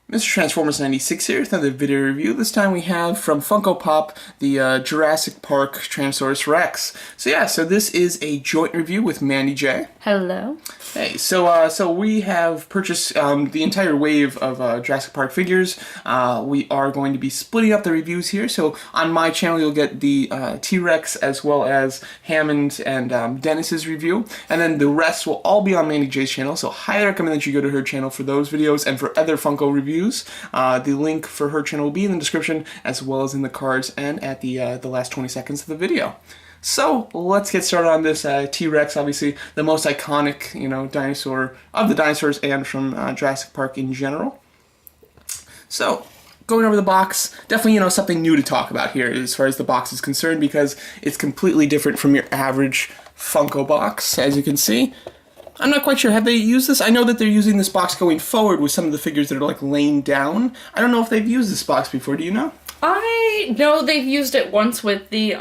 Mr. Transformers 96 here with another video review. This time we have from Funko Pop the Jurassic Park Tyrannosaurus Rex. So this is a joint review with Mandii J. Hello. Hey, so we have purchased the entire wave of Jurassic Park figures. We are going to be splitting up the reviews here. So on my channel you'll get the T-Rex as well as Hammond and Dennis's review, and then the rest will all be on Mandii J's channel. So highly recommend that you go to her channel for those videos and for other Funko reviews. The link for her channel will be in the description as well as in the cards and at the last 20 seconds of the video. So let's get started on this T-Rex, obviously the most iconic, dinosaur of the dinosaurs and from Jurassic Park in general. So going over the box, definitely something new to talk about here as far as the box is concerned because it's completely different from your average Funko box, as you can see. I'm not quite sure. Have they used this? I know that they're using this box going forward with some of the figures that are like laying down. I don't know if they've used this box before. Do you know? I know they've used it once with the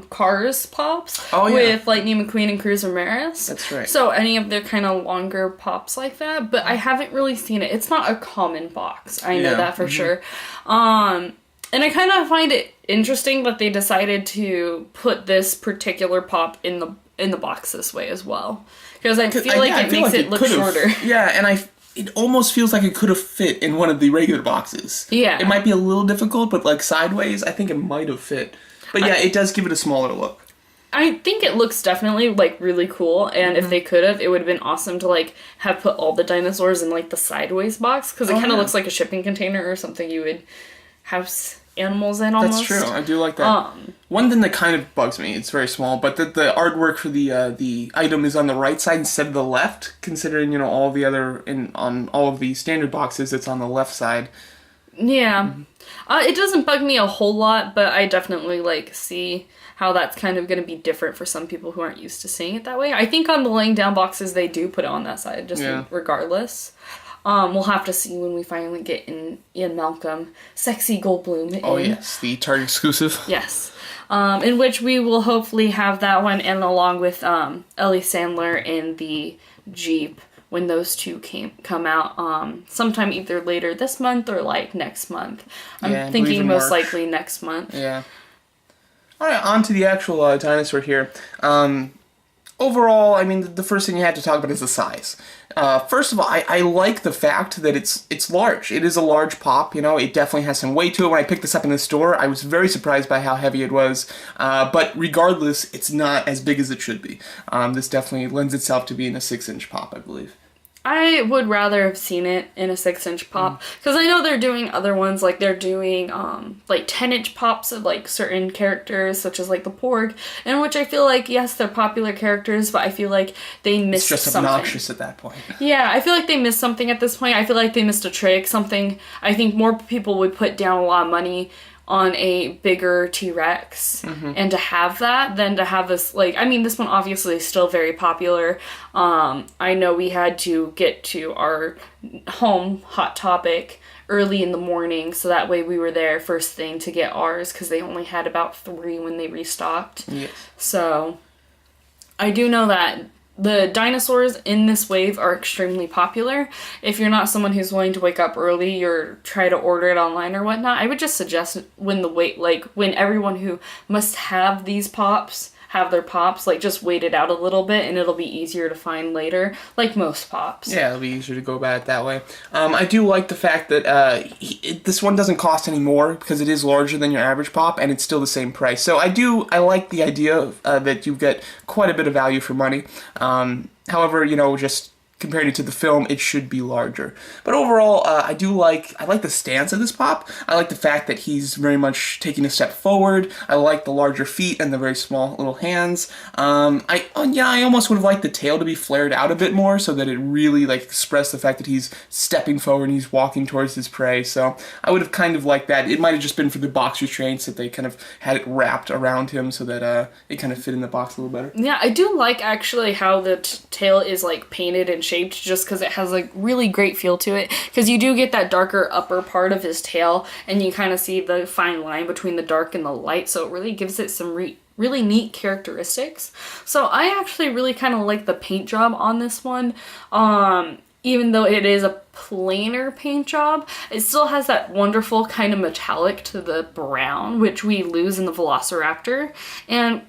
Cars Pops. Oh, yeah. With Lightning McQueen and Cruz Ramirez. That's right. So any of their kind of longer pops like that, but I haven't really seen it. It's not a common box. I know that for sure. And I kind of find it interesting that they decided to put this particular pop in the box this way as well. Because I feel like it makes it look shorter. Yeah, and it almost feels like it could have fit in one of the regular boxes. Yeah. It might be a little difficult, but like sideways, I think it might have fit. But yeah, it does give it a smaller look. I think it looks definitely like really cool, and if they could have, it would have been awesome to like have put all the dinosaurs in like the sideways box, because it kind of looks like a shipping container or something you would have animals in almost. That's true. I do like that. One thing that kind of bugs me, it's very small, but the artwork for the item is on the right side instead of the left, considering, all the other, on all of the standard boxes, it's on the left side. Yeah. It doesn't bug me a whole lot, but I definitely, see how that's kind of going to be different for some people who aren't used to seeing it that way. I think on the laying down boxes, they do put it on that side, just regardless. We'll have to see when we finally get Ian Malcolm, Sexy Goldblum in. Oh yes, the Target exclusive. Yes. In which we will hopefully have that one, and along with Ellie Sandler in the Jeep when those two come out sometime either later this month or next month. I'm thinking most likely next month. Yeah. All right, on to the actual dinosaur here. Overall, I mean, the first thing you have to talk about is the size. First of all, I like the fact that it's large. It is a large pop, it definitely has some weight to it. When I picked this up in the store, I was very surprised by how heavy it was. But regardless, it's not as big as it should be. This definitely lends itself to being a 6-inch pop, I believe. I would rather have seen it in a 6-inch pop, because I know they're doing other ones, they're doing 10-inch pops of certain characters, such as the Porg, in which I feel like, yes, they're popular characters, but I feel like they missed something. It's just obnoxious at that point. Yeah, I feel like they missed something at this point. I feel like they missed a trick, something I think more people would put down a lot of money on a bigger T-Rex, and to have that than to have this, this one obviously is still very popular. I know we had to get to our home Hot Topic early in the morning, so that way we were there first thing to get ours, because they only had about 3 when they restocked. Yes. So I do know that the dinosaurs in this wave are extremely popular. If you're not someone who's willing to wake up early or try to order it online or whatnot, I would just suggest when when everyone who must have these pops have their pops, just wait it out a little bit, and it'll be easier to find later, like most pops. Yeah, it'll be easier to go about it that way. I do like the fact that this one doesn't cost any more because it is larger than your average pop, and it's still the same price. So I like the idea that you get quite a bit of value for money. However, just compared to the film, it should be larger. But overall, I like the stance of this pop. I like the fact that he's very much taking a step forward. I like the larger feet and the very small little hands. I almost would have liked the tail to be flared out a bit more so that it really expressed the fact that he's stepping forward and he's walking towards his prey. So I would have kind of liked that. It might have just been for the box restraints that they kind of had it wrapped around him so that it kind of fit in the box a little better. Yeah, I do like actually how the tail is painted and shaped, just because it has a really great feel to it, because you do get that darker upper part of his tail, and you kind of see the fine line between the dark and the light, so it really gives it some really neat characteristics. So I actually really kind of like the paint job on this one. even though it is a plainer paint job, it still has that wonderful kind of metallic to the brown, which we lose in the Velociraptor. And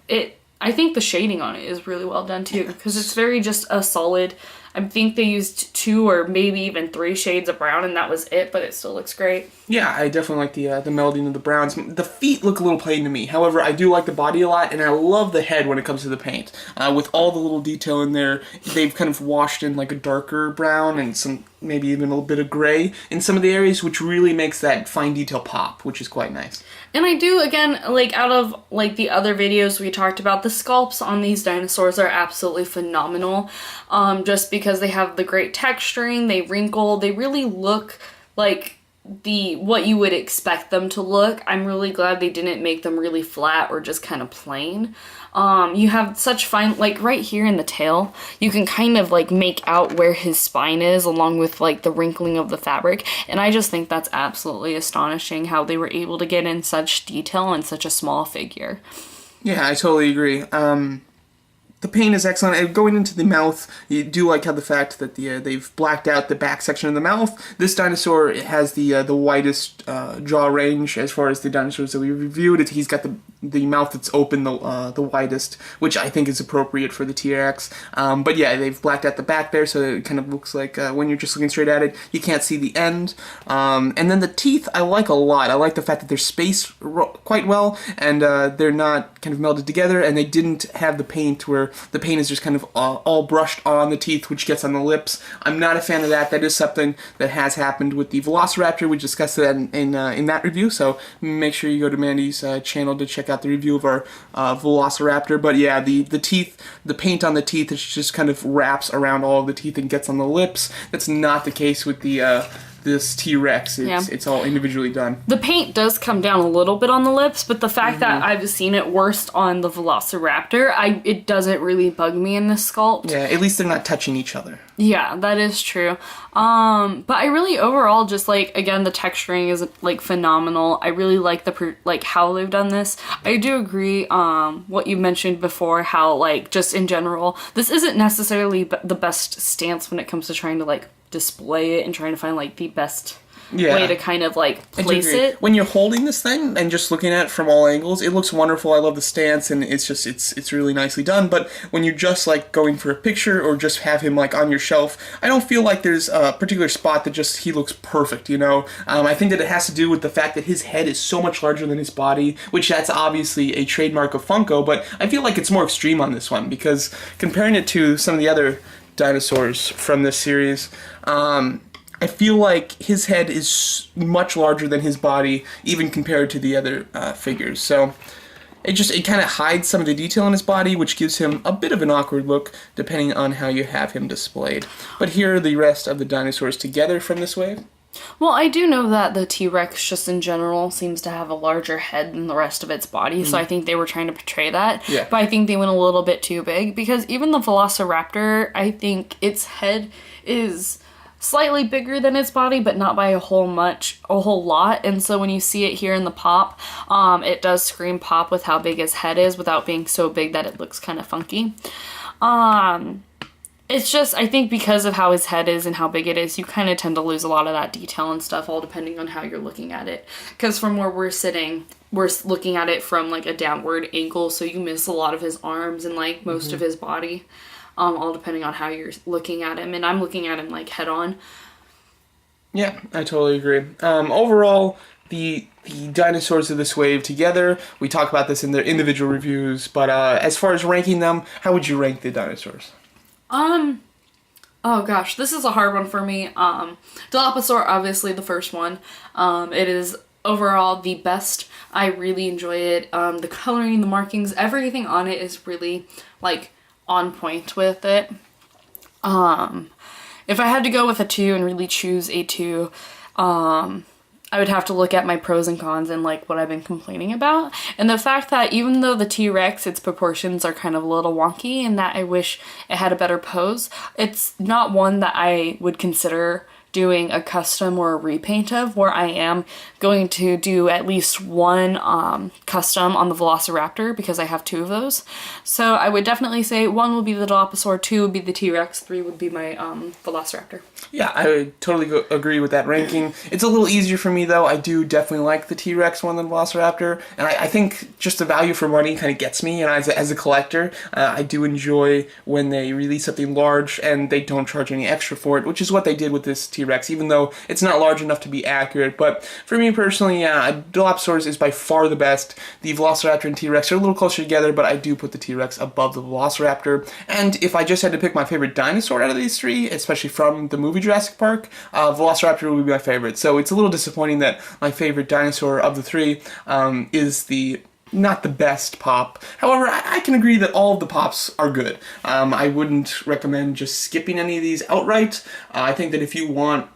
I think the shading on it is really well done too, because it's very just a solid, I think they used 2 or maybe even 3 shades of brown and that was it, but it still looks great. Yeah, I definitely like the melding of the browns. The feet look a little plain to me. However, I do like the body a lot, and I love the head when it comes to the paint. With all the little detail in there, they've kind of washed in like a darker brown and some maybe even a little bit of gray in some of the areas, which really makes that fine detail pop, which is quite nice. And I do, again, like out of like the other videos we talked about, the sculpts on these dinosaurs are absolutely phenomenal. Just because they have the great texturing, they wrinkle, they really look like what you would expect them to look. I'm really glad they didn't make them really flat or just kind of plain. You have such fine, like right here in the tail, you can kind of like make out where his spine is along with like the wrinkling of the fabric. And I just think that's absolutely astonishing how they were able to get in such detail on such a small figure. Yeah, I totally agree. The paint is excellent. Going into the mouth, you do like how the fact that they've blacked out the back section of the mouth. This dinosaur has the widest jaw range as far as the dinosaurs that we reviewed. He's got the mouth that's open the widest, which I think is appropriate for the T-Rex. But yeah, they've blacked out the back there, so it kind of looks like when you're just looking straight at it, you can't see the end. And then the teeth, I like a lot. I like the fact that they're spaced quite well, and they're not kind of melded together, and they didn't have the paint where the paint is just kind of all brushed on the teeth, which gets on the lips. I'm not a fan of that. That is something that has happened with the Velociraptor. We discussed that in that review, so make sure you go to Mandi's channel to check out the review of our Velociraptor. But yeah, the teeth, the paint on the teeth, it just kind of wraps around all of the teeth and gets on the lips. That's not the case with this T-Rex. It's all individually done. The paint does come down a little bit on the lips, but the fact that I've seen it worst on the Velociraptor, it doesn't really bug me in this sculpt. Yeah, at least they're not touching each other. Yeah, that is true. But I really overall just like, again, the texturing is like phenomenal. I really like how they've done this. I do agree what you mentioned before, how like just in general, this isn't necessarily the best stance when it comes to trying to like display it and trying to find like the best way to kind of like place it. When you're holding this thing and just looking at it from all angles, it looks wonderful. I love the stance, and it's really nicely done. But when you're just like going for a picture or just have him like on your shelf, I don't feel like there's a particular spot that just he looks perfect, you know? I think that it has to do with the fact that his head is so much larger than his body, which that's obviously a trademark of Funko, but I feel like it's more extreme on this one because comparing it to some of the other dinosaurs from this series, I feel like his head is much larger than his body, even compared to the other figures. So it kind of hides some of the detail in his body, which gives him a bit of an awkward look, depending on how you have him displayed. But here are the rest of the dinosaurs together from this wave. Well, I do know that the T-Rex just in general seems to have a larger head than the rest of its body, so I think they were trying to portray that. Yeah. But I think they went a little bit too big, because even the Velociraptor, I think its head is slightly bigger than its body, but not by a whole lot. And so when you see it here in the pop, it does scream pop with how big his head is without being so big that it looks kind of funky. It's just, I think because of how his head is and how big it is, you kind of tend to lose a lot of that detail and stuff, all depending on how you're looking at it. Because from where we're sitting, we're looking at it from like a downward angle, so you miss a lot of his arms and like most of his body, all depending on how you're looking at him. And I'm looking at him like head on. Yeah, I totally agree. Overall, the dinosaurs of this wave together, we talk about this in their individual reviews, but as far as ranking them, how would you rank the dinosaurs? Oh gosh, this is a hard one for me. Dilophosaur, obviously the first one. It is overall the best. I really enjoy it. The coloring, the markings, everything on it is really like on point with it. If I had to go with a 2 and really choose a 2, I would have to look at my pros and cons and like what I've been complaining about. And the fact that even though the T-Rex, its proportions are kind of a little wonky and that I wish it had a better pose, it's not one that I would consider doing a custom or a repaint of, where I am going to do at least one custom on the Velociraptor because I have 2 of those. So I would definitely say 1 would be the Dilophosaur, 2 would be the T-Rex, 3 would be my Velociraptor. Yeah, I would totally agree with that ranking. It's a little easier for me, though. I do definitely like the T-Rex more than the Velociraptor, and I think just the value for money kind of gets me, and as a collector, I do enjoy when they release something large and they don't charge any extra for it, which is what they did with this T-Rex, even though it's not large enough to be accurate. But for me personally, yeah, Dilophosaurus is by far the best. The Velociraptor and T-Rex are a little closer together, but I do put the T-Rex above the Velociraptor. And if I just had to pick my favorite dinosaur out of these 3, especially from the movie Jurassic Park, Velociraptor would be my favorite. So it's a little disappointing that my favorite dinosaur of the 3 is not the best pop. However, I can agree that all of the pops are good. I wouldn't recommend just skipping any of these outright. I think that if you want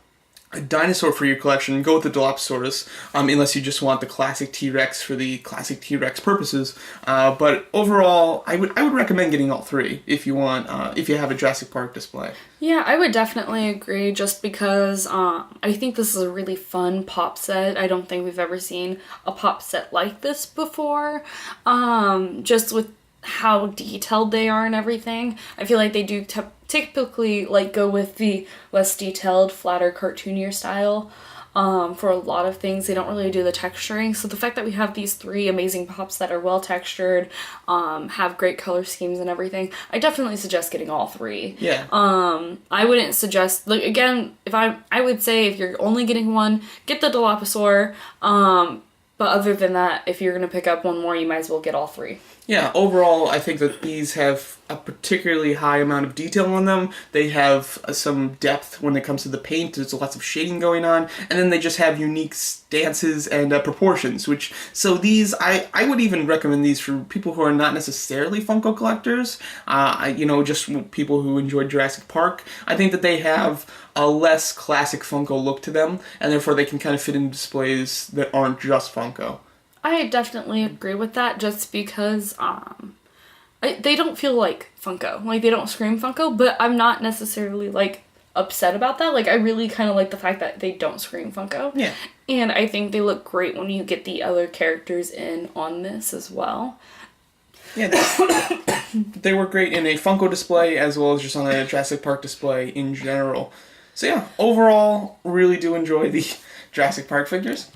a dinosaur for your collection, go with the Dilophosaurus, unless you just want the classic T-Rex for the classic T-Rex purposes. But overall, I would recommend getting all 3 if you want, if you have a Jurassic Park display. Yeah, I would definitely agree, just because I think this is a really fun pop set. I don't think we've ever seen a pop set like this before. Just with how detailed they are and everything. I feel like they do typically like go with the less detailed, flatter, cartoonier style. For a lot of things, they don't really do the texturing. So the fact that we have these 3 amazing pops that are well textured, have great color schemes and everything, I definitely suggest getting all 3. Yeah. I wouldn't suggest, like, again, I would say if you're only getting 1, get the Dilophosaur. But other than that, if you're gonna pick up 1 more, you might as well get all 3. Yeah, overall, I think that these have a particularly high amount of detail on them. They have some depth when it comes to the paint. There's lots of shading going on. And then they just have unique stances and proportions, so these, I would even recommend these for people who are not necessarily Funko collectors, just people who enjoy Jurassic Park. I think that they have a less classic Funko look to them, and therefore they can kind of fit in displays that aren't just Funko. I definitely agree with that, just because they don't feel like Funko. Like, they don't scream Funko, but I'm not necessarily, like, upset about that. Like, I really kind of like the fact that they don't scream Funko. Yeah. And I think they look great when you get the other characters in on this as well. Yeah, they work great in a Funko display as well as just on a Jurassic Park display in general. So yeah, overall, really do enjoy the Jurassic Park figures.